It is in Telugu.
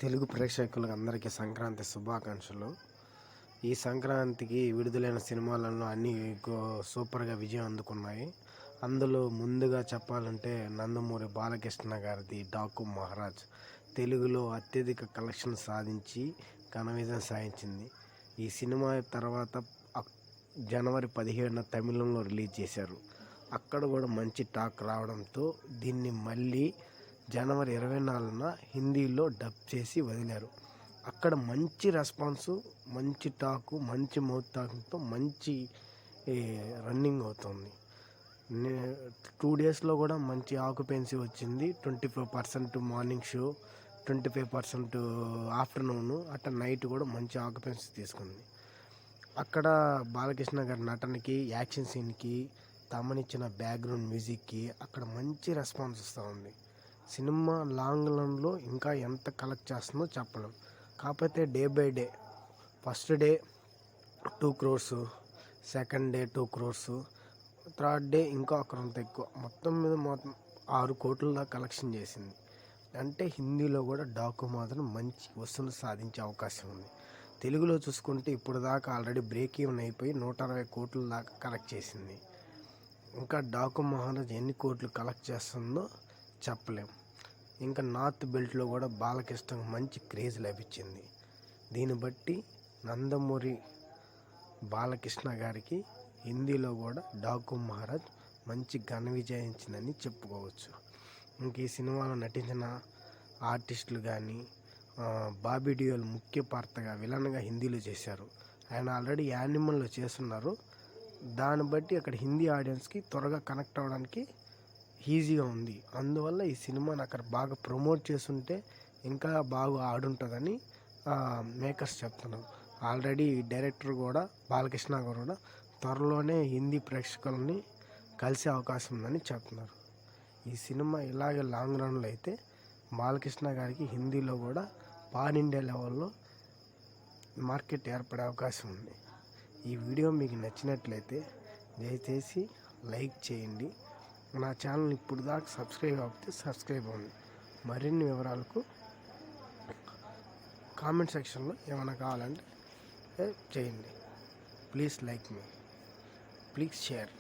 తెలుగు ప్రేక్షకులకు అందరికీ సంక్రాంతి శుభాకాంక్షలు. ఈ సంక్రాంతికి విడుదలైన సినిమాలలో అన్నీ సూపర్గా విజయం అందుకున్నాయి. అందులో ముందుగా చెప్పాలంటే నందమూరి బాలకృష్ణ గారిది డాకు మహారాజ్ తెలుగులో అత్యధిక కలెక్షన్ సాధించి ఘన విజయం సాధించింది. ఈ సినిమా తర్వాత జనవరి 17న తమిళంలో రిలీజ్ చేశారు. అక్కడ కూడా మంచి టాక్ రావడంతో దీన్ని మళ్ళీ జనవరి 24న హిందీలో డబ్ చేసి వదిలారు. అక్కడ మంచి రెస్పాన్సు, మంచి టాకు, మంచి మౌత్ టాక్తో మంచి రన్నింగ్ అవుతుంది. 2 డేస్లో కూడా మంచి ఆక్యుపెన్సీ వచ్చింది. 25% మార్నింగ్ షో, 25% ఆఫ్టర్నూను, అట్లా నైట్ కూడా మంచి ఆక్యుపెన్సీ తీసుకుంది. అక్కడ బాలకృష్ణ గారి నటనకి, యాక్షన్ సీన్కి, తమనిచ్చిన బ్యాక్గ్రౌండ్ మ్యూజిక్కి అక్కడ మంచి రెస్పాన్స్ వస్తూ ఉంది. సినిమా లాంగ్ రన్లో ఇంకా ఎంత కలెక్ట్ చేస్తుందో చెప్పలేం. కాకపోతే day by day, first day 2 crores, second day 2 crores, third day ఇంకా కొంత ఎక్కువ, మొత్తం మీద 6 కోట్ల దాకా కలెక్షన్ చేసింది. అంటే హిందీలో కూడా డాకు మాత్రం మంచి వసూలు సాధించే అవకాశం ఉంది. తెలుగులో చూసుకుంటే ఇప్పుడు దాకా ఆల్రెడీ బ్రేక్ ఈవెన్ అయిపోయి 160 కోట్ల దాకా కలెక్ట్ చేసింది. ఇంకా డాకు మహారాజ్ ఎన్ని కోట్లు కలెక్ట్ చేస్తుందో చెప్పలేం. ఇంకా నార్త్ బెల్ట్లో కూడా బాలకృష్ణకు మంచి క్రేజ్ లభించింది. దీన్ని బట్టి నందమూరి బాలకృష్ణ గారికి హిందీలో కూడా డాకు మహారాజ్ మంచి ఘన విజయించిందని చెప్పుకోవచ్చు. ఇంక ఈ సినిమాలో నటించిన ఆర్టిస్టులు కానీ, బాబీ డియోల్ ముఖ్య పాత్రగా విలన్గా హిందీలో చేశారు. ఆయన ఆల్రెడీ యానిమల్లో చేస్తున్నారు. దాన్ని బట్టి అక్కడ హిందీ ఆడియన్స్కి త్వరగా కనెక్ట్ అవ్వడానికి ఈజీగా ఉంది. అందువల్ల ఈ సినిమాని అక్కడ బాగా ప్రమోట్ చేస్తుంటే ఇంకా బాగా ఆడుంటుందని మేకర్స్ చెప్తున్నారు. ఆల్రెడీ డైరెక్టర్ కూడా బాలకృష్ణ గారు కూడా త్వరలోనే హిందీ ప్రేక్షకులని కలిసే అవకాశం ఉందని చెప్తున్నారు. ఈ సినిమా ఇలాగే లాంగ్ రన్లో అయితే బాలకృష్ణ గారికి హిందీలో కూడా పాన్ ఇండియా లెవెల్లో మార్కెట్ ఏర్పడే అవకాశం ఉంది. ఈ వీడియో మీకు నచ్చినట్లయితే దయచేసి లైక్ చేయండి. నా ఛానల్ ఇప్పుడు దాకా సబ్స్క్రైబ్ అవుతే సబ్స్క్రైబ్ అవ్వండి. మరిన్ని వివరాలకు కామెంట్ సెక్షన్లో ఏమైనా కావాలంటే చేయండి. Please like me, please share.